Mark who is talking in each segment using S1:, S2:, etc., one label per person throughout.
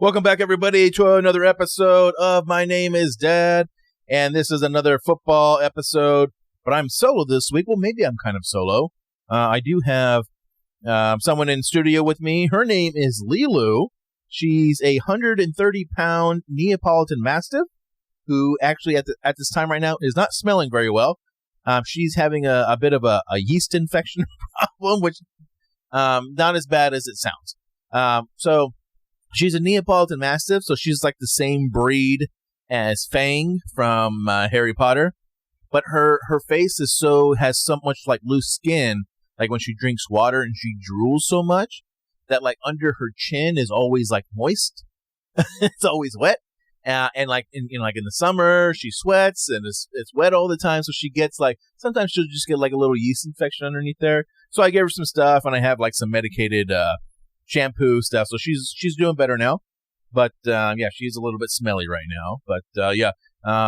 S1: Welcome back, everybody, to another episode of My Name is Dad, and this is another football episode, but I'm solo this week. Well, maybe I'm kind of solo. I do have someone in studio with me. Her name is Lilu. She's a 130-pound Neapolitan Mastiff who actually at this time right now is not smelling very well. She's having a bit of a yeast infection problem, which not as bad as it sounds. So she's a Neapolitan Mastiff, so she's like the same breed as Fang from Harry Potter, but her face has so much like loose skin, like when she drinks water and she drools so much that like under her chin is always like moist. It's always wet, and like in the summer she sweats and it's wet all the time, so she gets like sometimes she'll just get like a little yeast infection underneath there. So I gave her some stuff, and I have like some medicated shampoo stuff, so she's doing better now, but she's a little bit smelly right now, but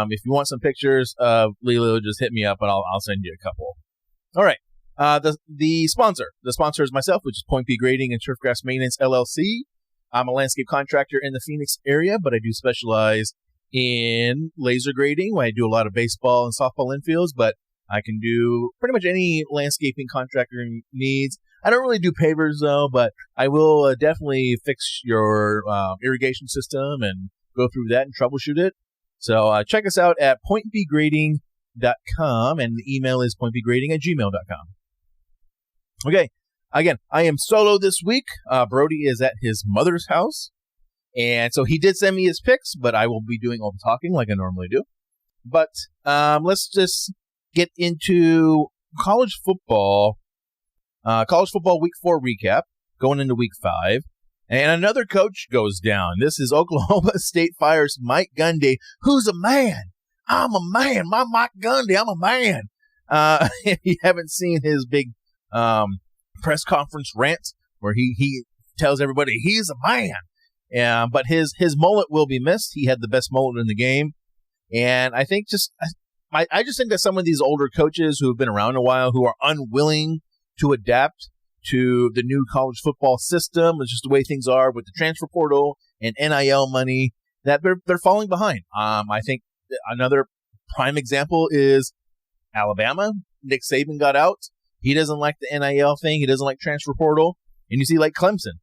S1: if you want some pictures of Lilo, just hit me up and I'll send you a couple. All right, the sponsor is myself, which is Point B Grading and Turfgrass Maintenance LLC. I'm a landscape contractor in the Phoenix area, but I do specialize in laser grading. I do a lot of baseball and softball infields, but I can do pretty much any landscaping contractor needs. I don't really do pavers, though, but I will definitely fix your irrigation system and go through that and troubleshoot it. So check us out at pointbgrading.com, and the email is pointbgrading@gmail.com. Okay, again, I am solo this week. Brody is at his mother's house, and so he did send me his pics, but I will be doing all the talking like I normally do. But let's just get into college football. College football week 4 recap, going into week 5. And another coach goes down. This is Oklahoma State fires Mike Gundy, who's a man. I'm a man. My Mike Gundy, I'm a man. If you haven't seen his big press conference rant where he tells everybody he's a man. But his mullet will be missed. He had the best mullet in the game. And I think I just think that some of these older coaches who have been around a while, who are unwilling to adapt to the new college football system, it's just the way things are with the transfer portal and NIL money, that they're falling behind. I think another prime example is Alabama. Nick Saban got out. He doesn't like the NIL thing. He doesn't like transfer portal. And you see like Clemson,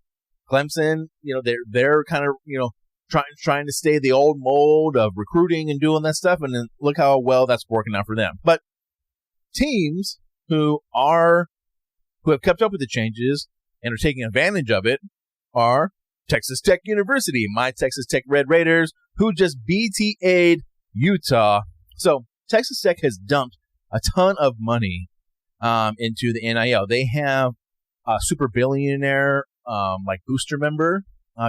S1: they're kind of, trying to stay the old mold of recruiting and doing that stuff. And then look how well that's working out for them. But teams who have kept up with the changes and are taking advantage of it are Texas Tech University, my Texas Tech Red Raiders, who just BTA'd Utah. So Texas Tech has dumped a ton of money into the NIL. They have a super billionaire booster member,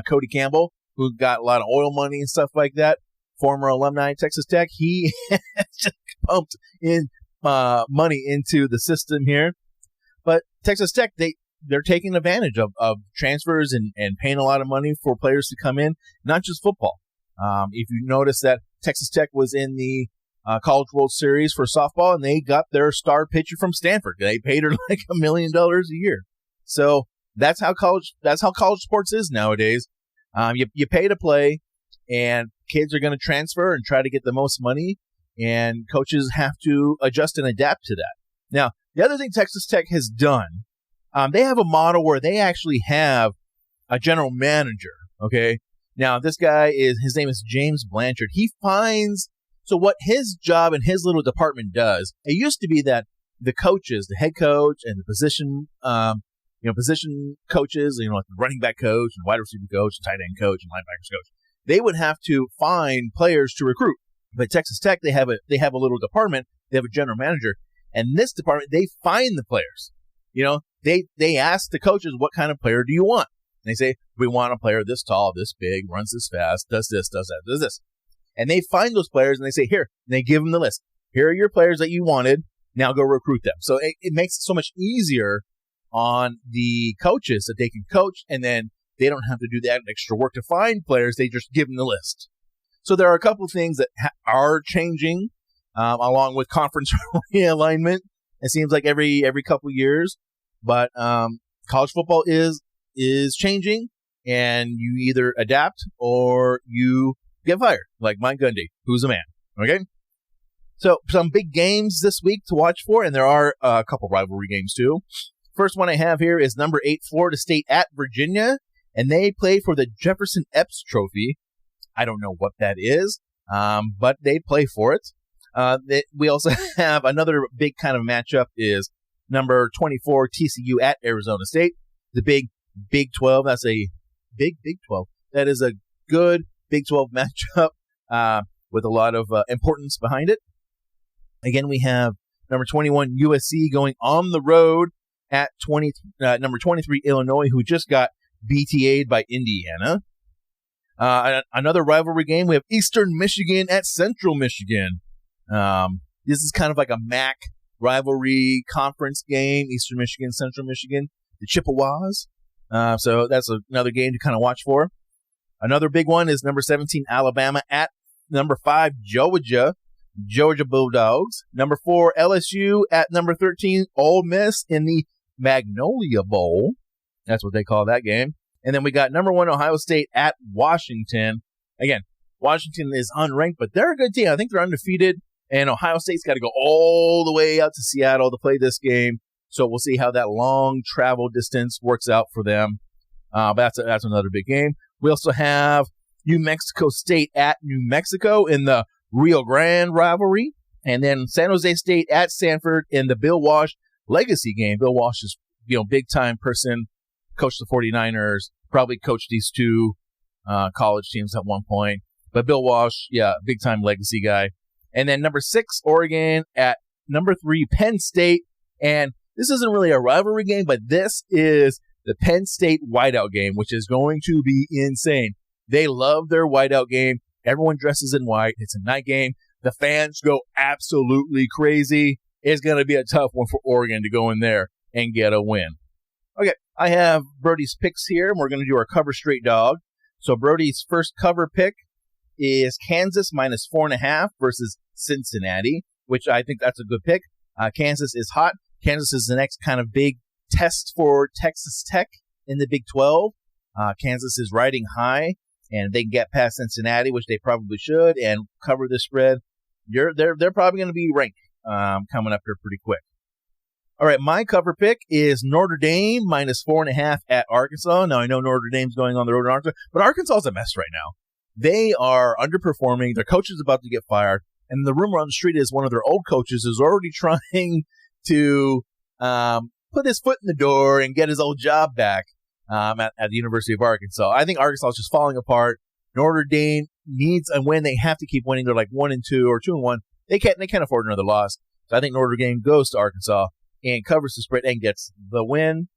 S1: Cody Campbell, who got a lot of oil money and stuff like that, former alumni at Texas Tech. He has just pumped in money into the system here. But Texas Tech, they're taking advantage of transfers and paying a lot of money for players to come in, not just football. If you notice that Texas Tech was in the College World Series for softball, and they got their star pitcher from Stanford. They paid her like $1 million a year. So that's how college sports is nowadays. You pay to play, and kids are going to transfer and try to get the most money, and coaches have to adjust and adapt to that. Now, the other thing Texas Tech has done, they have a model where they actually have a general manager, okay? Now, this guy his name is James Blanchard. So what his job and his little department does, it used to be that the coaches, the head coach and the position coaches, like the running back coach and wide receiver coach and tight end coach and linebackers coach, they would have to find players to recruit. But Texas Tech, they have a little department. They have a general manager. And this department, they find the players. They ask the coaches, what kind of player do you want? And they say, we want a player this tall, this big, runs this fast, does this, does that, does this. And they find those players and they say, here, and they give them the list. Here are your players that you wanted. Now go recruit them. So it makes it so much easier on the coaches that they can coach, and then they don't have to do that extra work to find players. They just give them the list. So there are a couple of things that are changing. Along with conference realignment, it seems like every couple years. But college football is changing, and you either adapt or you get fired, like Mike Gundy, who's a man. Okay? So some big games this week to watch for, and there are a couple rivalry games too. First one I have here is number 8 Florida State at Virginia, and they play for the Jefferson Epps Trophy. I don't know what that is, but they play for it. We also have another big kind of matchup is number 24 TCU at Arizona State. The Big 12. That's a big 12. That is a good Big 12 matchup with a lot of importance behind it. Again, we have number 21 USC going on the road at number 23 Illinois, who just got BTA'd by Indiana. Another rivalry game, we have Eastern Michigan at Central Michigan. This is kind of like a MAC rivalry conference game, Eastern Michigan, Central Michigan, the Chippewas. So that's another game to kind of watch for. Another big one is number 17 Alabama at number 5 Georgia Bulldogs. Number 4 LSU at number 13 Ole Miss in the Magnolia Bowl. That's what they call that game. And then we got number 1 Ohio State at Washington. Again, Washington is unranked, but they're a good team. I think they're undefeated. And Ohio State's got to go all the way out to Seattle to play this game. So we'll see how that long travel distance works out for them. But that's another big game. We also have New Mexico State at New Mexico in the Rio Grande rivalry. And then San Jose State at Sanford in the Bill Walsh legacy game. Bill Walsh is, big-time person, coached the 49ers, probably coached these two college teams at one point. But Bill Walsh, big-time legacy guy. And then number 6, Oregon at number 3, Penn State. And this isn't really a rivalry game, but this is the Penn State whiteout game, which is going to be insane. They love their whiteout game. Everyone dresses in white. It's a night game. The fans go absolutely crazy. It's going to be a tough one for Oregon to go in there and get a win. Okay, I have Brody's picks here, and we're going to do our cover straight dog. So Brody's first cover pick is Kansas minus 4.5 versus Cincinnati, which I think that's a good pick. Kansas is hot. Kansas is the next kind of big test for Texas Tech in the Big 12. Kansas is riding high, and they can get past Cincinnati, which they probably should, and cover the spread. They're probably going to be ranked coming up here pretty quick. All right, my cover pick is Notre Dame minus 4.5 at Arkansas. Now, I know Notre Dame's going on the road in Arkansas, but Arkansas is a mess right now. They are underperforming. Their coach is about to get fired, and the rumor on the street is one of their old coaches is already trying to put his foot in the door and get his old job back at the University of Arkansas. I think Arkansas is just falling apart. Notre Dame needs a win. They have to keep winning. They're like 1-2 or 2-1. They can't afford another loss. So I think Notre Dame goes to Arkansas and covers the spread and gets the win.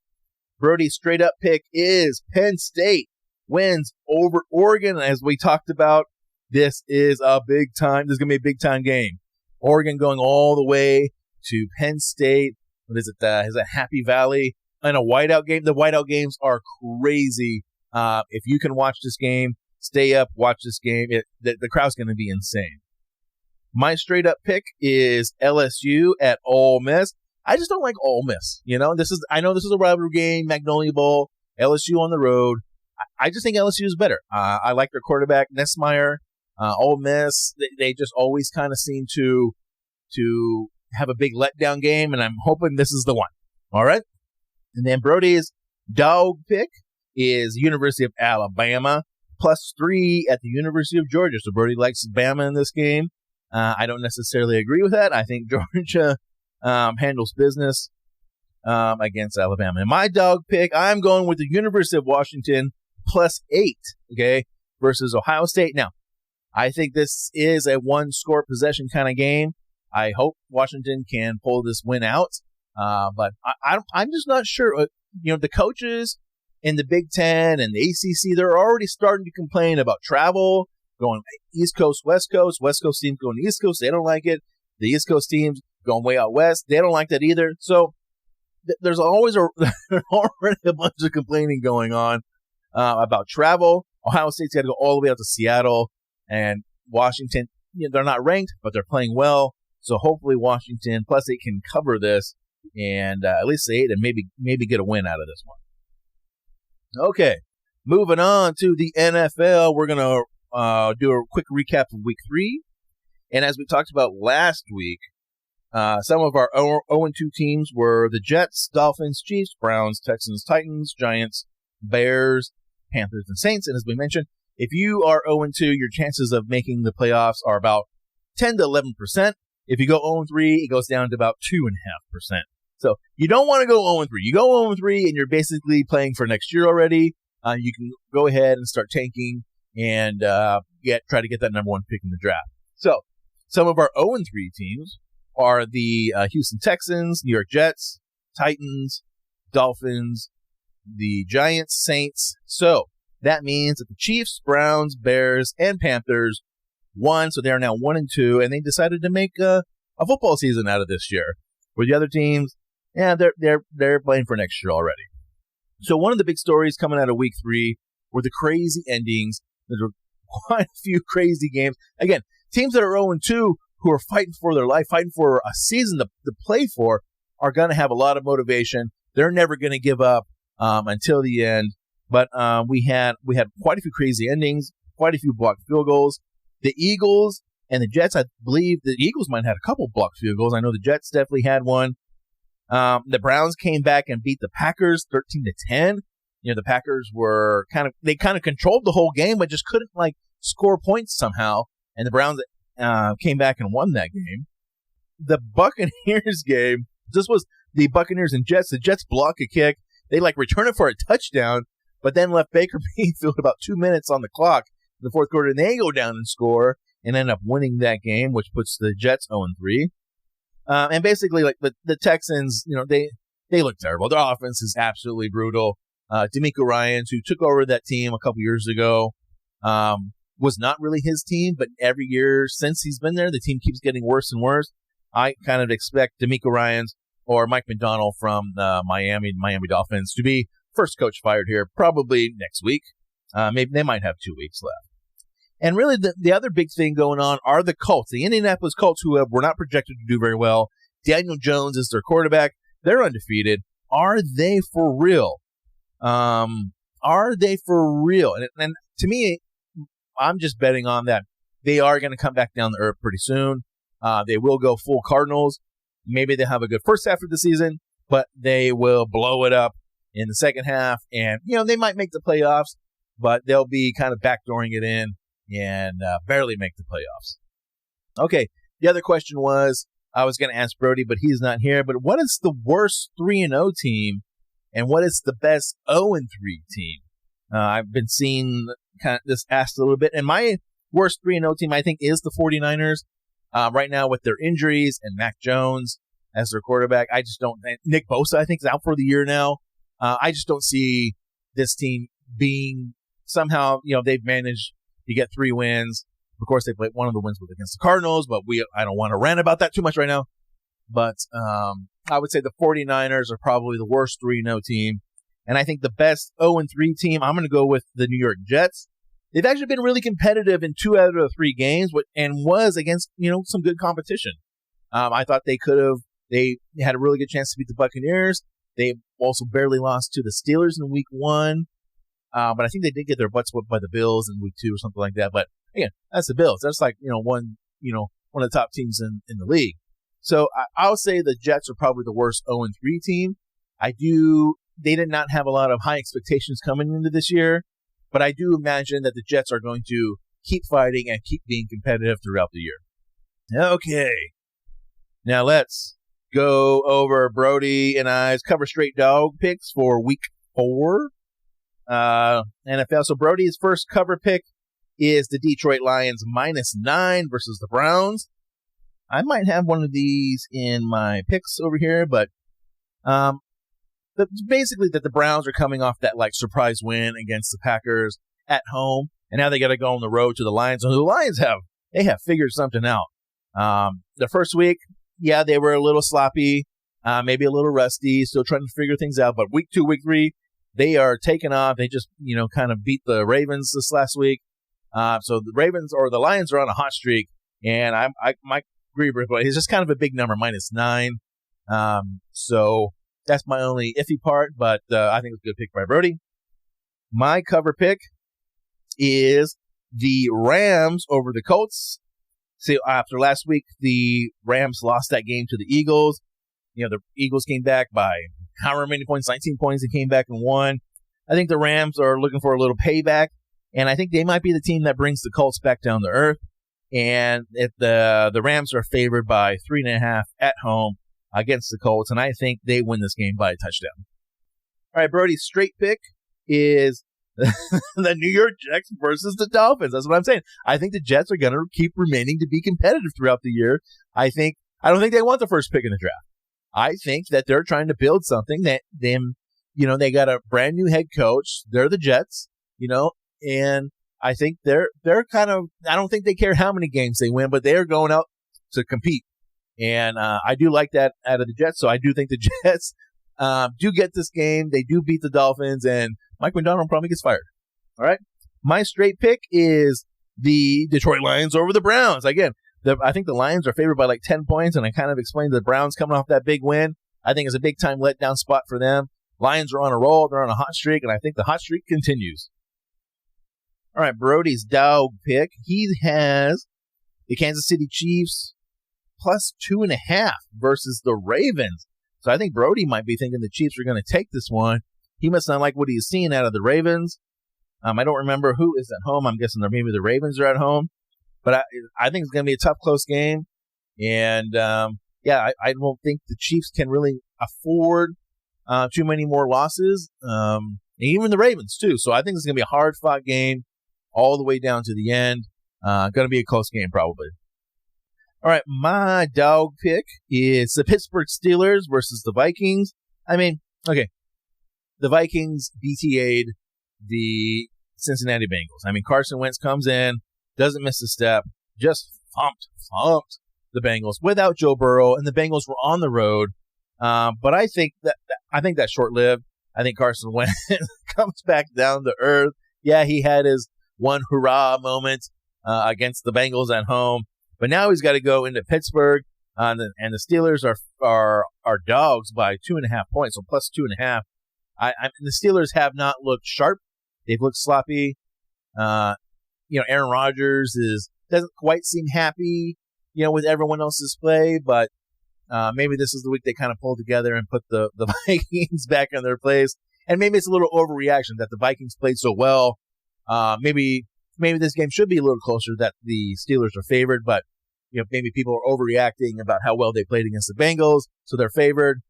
S1: Brody's straight up pick is Penn State wins over Oregon. As we talked about, this is a big time. This is going to be a big time game. Oregon going all the way to Penn State. What is it? Is it Happy Valley? And a whiteout game. The whiteout games are crazy. If you can watch this game, stay up, watch this game. The crowd's going to be insane. My straight up pick is LSU at Ole Miss. I just don't like Ole Miss. I know this is a rivalry game, Magnolia Bowl, LSU on the road. I just think LSU is better. I like their quarterback, Nessmeyer. Ole Miss, they just always kind of seem to have a big letdown game, and I'm hoping this is the one. All right? And then Brody's dog pick is University of Alabama, +3 at the University of Georgia. So Brody likes Bama in this game. I don't necessarily agree with that. I think Georgia handles business against Alabama. And my dog pick, I'm going with the University of Washington +8, okay, versus Ohio State. Now, I think this is a one-score possession kind of game. I hope Washington can pull this win out, but I'm just not sure. The coaches in the Big Ten and the ACC, they're already starting to complain about travel, going East Coast, West Coast. West Coast teams going to East Coast. They don't like it. The East Coast teams going way out west. They don't like that either. So there's always already a bunch of complaining going on about travel. Ohio State's got to go all the way out to Seattle, and Washington, they're not ranked, but they're playing well. So hopefully Washington +8 can cover this and at least say 8 and maybe get a win out of this one. Okay, Moving on to the NFL, we're going to do a quick recap of Week 3. And as we talked about last week, some of our 0-2 teams were the Jets, Dolphins, Chiefs, Browns, Texans, Titans, Giants, Bears, Panthers, and Saints. And as we mentioned, if you are 0-2, your chances of making the playoffs are about 10 to 11%. If you go 0-3, it goes down to about 2.5%. So you don't want to go 0-3. You go 0-3, and you're basically playing for next year already. You can go ahead and start tanking and try to get that number 1 pick in the draft. So some of our 0-3 teams are the Houston Texans, New York Jets, Titans, Dolphins, the Giants, Saints. So that means that the Chiefs, Browns, Bears, and Panthers won. So they are now 1-2, and they decided to make a football season out of this year. Where the other teams, they're playing for next year already. So one of the big stories coming out of Week 3 were the crazy endings. There were quite a few crazy games. Again, teams that are 0-2 who are fighting for their life, fighting for a season to play for, are going to have a lot of motivation. They're never going to give up until the end. But we had quite a few crazy endings, quite a few blocked field goals. The Eagles and the Jets, I believe the Eagles might have had a couple blocked field goals. I know the Jets definitely had one. The Browns came back and beat the Packers 13-10. The Packers were kind of controlled the whole game, but just couldn't score points somehow. And the Browns came back and won that game. The Buccaneers game, this was the Buccaneers and Jets. The Jets block a kick. They return it for a touchdown, but then left Baker Mayfield about 2 minutes on the clock in the fourth quarter, and they go down and score and end up winning that game, which puts the Jets 0-3. And basically, the Texans, they look terrible. Their offense is absolutely brutal. D'Amico Ryans, who took over that team a couple years ago, was not really his team, but every year since he's been there, the team keeps getting worse and worse. I kind of expect D'Amico Ryans or Mike McDonald from Miami Dolphins to be first coach fired here probably next week. Maybe they might have 2 weeks left. And really, the other big thing going on are the Colts. The Indianapolis Colts, who were not projected to do very well. Daniel Jones is their quarterback. They're undefeated. Are they for real? Are they for real? And to me, I'm just betting on that. They are going to come back down to earth pretty soon. They will go full Cardinals. Maybe they'll have a good first half of the season, but they will blow it up in the second half. And, they might make the playoffs, but they'll be kind of backdooring it in and barely make the playoffs. Okay, the other question was, I was going to ask Brody, but he's not here, but what is the worst 3-0 team and what is the best 0-3 team? I've been seeing kind of this asked a little bit, and my worst 3-0 team, I think, is the 49ers. Right now with their injuries and Mac Jones as their quarterback, I just don't – Nick Bosa, I think, is out for the year now. I just don't see this team being somehow – they've managed to get 3 wins. Of course, they played one of the wins was against the Cardinals, but I don't want to rant about that too much right now. But I would say the 49ers are probably the worst 3-0 team. And I think the best 0-3 team, I'm going to go with the New York Jets. They've actually been really competitive in 2 out of 3 games and was against, some good competition. I thought they had a really good chance to beat the Buccaneers. They also barely lost to the Steelers in week 1. But I think they did get their butts whooped by the Bills in week 2 or something like that. But again, that's the Bills. That's one of the top teams in the league. So I'll say the Jets are probably the worst 0-3 team. They did not have a lot of high expectations coming into this year, but I do imagine that the Jets are going to keep fighting and keep being competitive throughout the year. Okay. Now let's go over Brody and I's cover straight dog picks for week 4. NFL. So Brody's first cover pick is the Detroit Lions -9 versus the Browns. I might have one of these in my picks over here, but basically that the Browns are coming off that surprise win against the Packers at home, and now they got to go on the road to the Lions. And the Lions have figured something out. The first week, they were a little sloppy, maybe a little rusty, still trying to figure things out. But week 2, week 3, they are taking off. They just kind of beat the Ravens this last week. So the Ravens or the Lions are on a hot streak, and I might agree with it. It's just kind of a big number, -9. So that's my only iffy part, but I think it's a good pick by Brody. My cover pick is the Rams over the Colts. So after last week, the Rams lost that game to the Eagles. The Eagles came back by however many points, 19 points, and came back and won. I think the Rams are looking for a little payback, and I think they might be the team that brings the Colts back down to earth. And the Rams are favored by 3.5 at home against the Colts, and I think they win this game by a touchdown. All right, Brody's straight pick is the New York Jets versus the Dolphins. That's what I'm saying. I think the Jets are going to keep remaining to be competitive throughout the year. I don't think they want the first pick in the draft. I think that they're trying to build something that they got a brand new head coach. They're the Jets, and I think they're kind of, I don't think they care how many games they win, but they're going out to compete. And I do like that out of the Jets. So I do think the Jets do get this game. They do beat the Dolphins, and Mike McDonald probably gets fired. All right. My straight pick is the Detroit Lions over the Browns. Again, I think the Lions are favored by like 10 points, and I kind of explained the Browns coming off that big win. I think it's a big-time letdown spot for them. Lions are on a roll. They're on a hot streak, and I think the hot streak continues. All right, Brody's dog pick. He has the Kansas City Chiefs plus 2.5 versus the Ravens. So I think Brody might be thinking the Chiefs are going to take this one. He must not like what he's seeing out of the Ravens. I don't remember who is at home. I'm guessing maybe the Ravens are at home. But I think it's going to be a tough, close game. And, I don't think the Chiefs can really afford too many more losses. Even the Ravens, too. So I think it's going to be a hard-fought game all the way down to the end. Going to be a close game, probably. All right, my dog pick is the Pittsburgh Steelers versus the Vikings. The Vikings BTA'd the Cincinnati Bengals. Carson Wentz comes in, doesn't miss a step, just thumped the Bengals without Joe Burrow, and the Bengals were on the road. But I think that's short-lived. I think Carson Wentz comes back down to earth. Yeah, he had his one hurrah moment against the Bengals at home, but now he's got to go into Pittsburgh, and the Steelers are dogs by 2.5 points, so plus 2.5. The Steelers have not looked sharp. They've looked sloppy. Aaron Rodgers doesn't quite seem happy, with everyone else's play, but maybe this is the week they kind of pull together and put the Vikings back in their place. And maybe it's a little overreaction that the Vikings played so well. Maybe this game should be a little closer, that the Steelers are favored, but maybe people are overreacting about how well they played against the Bengals, so they're favored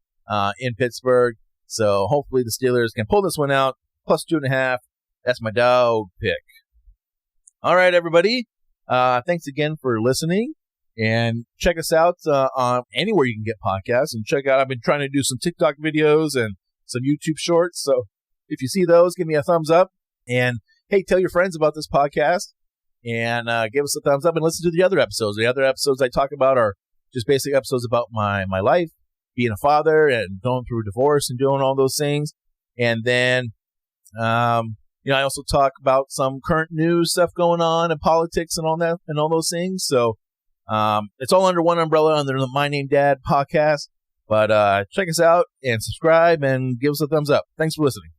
S1: in Pittsburgh. So hopefully the Steelers can pull this one out, plus 2.5. That's my dog pick. All right, everybody. Thanks again for listening, and check us out on anywhere you can get podcasts. And check out, I've been trying to do some TikTok videos and some YouTube shorts. So if you see those, give me a thumbs up. And hey, tell your friends about this podcast, and give us a thumbs up and listen to the other episodes. The other episodes I talk about are just basic episodes about my life, being a father and going through a divorce and doing all those things. And then, I also talk about some current news stuff going on and politics and all that and all those things. So it's all under one umbrella under the My Name Dad podcast. But check us out and subscribe and give us a thumbs up. Thanks for listening.